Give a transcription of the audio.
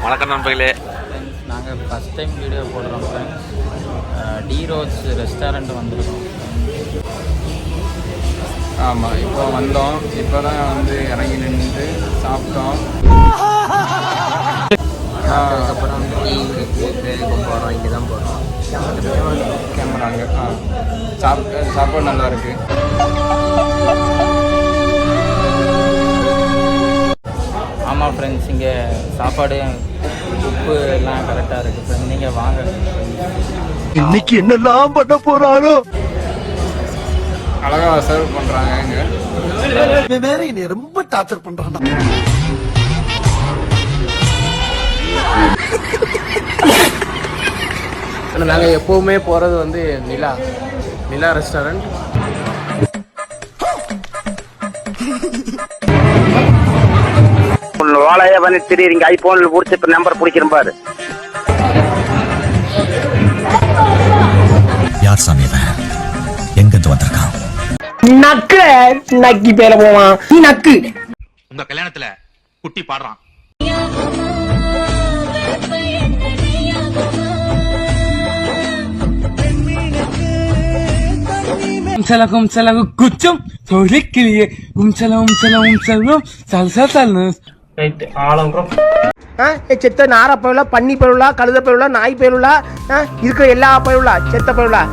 வணக்கம் நண்பர்களே. நாங்கள் ஃபஸ்ட் டைம் வீடியோ போடுறோம் ஃப்ரெண்ட்ஸ். டி ரோட்ஸ் ரெஸ்டாரண்ட் வந்திருக்கோம். ஆமாம், இப்போ வந்தோம். இப்போ தான் வந்து இறங்கி நின்று சாப்பிட்டோம். அதுக்கப்புறம் வந்து டீ பேருக்கு போகிறோம். இங்கே தான் போகிறோம். கேமராங்க. சாப்பாடு நல்லா இருக்கு. ஆமாம் ஃப்ரெண்ட்ஸ், இங்கே சாப்பாடு உப்பு எல்லாம் கரெக்டாக இருக்குது ஃப்ரெண்ட்ஸ். நீங்கள் வாங்க. இன்னைக்கு என்னெல்லாம் பண்ண போறாரோ. அழகாக சர்வ் பண்ணுறாங்க இங்கே. வேற என்னை ரொம்ப டார்ச்சர் பண்றான். நாங்கள் எப்போவுமே போகிறது வந்து நிலா ரெஸ்டாரண்ட். வாழைய பண்ணி திடீர்ங்க ஐபோன்ல பிடிச்சி இப்ப நம்பர் பிடிக்கிறேன் பாரு. யார் சாமி எங்கிருந்து வந்திருக்கான்? நக்கு நக்கி பேர போவான். நீ நக்கு. உங்க கல்யாணத்துல குட்டி பாடுறான். குச்சம் தொழிக்கிளியே உம்சலம் சல்சா தல்னஸ். ரைட் ஆலங்குறோம். செத்த நார பயிலா, பன்னி பயிலா, கழுத பயிலா, நாய் பயிலா, இருக்கிற எல்லா பயிலா, செத்த பயிலா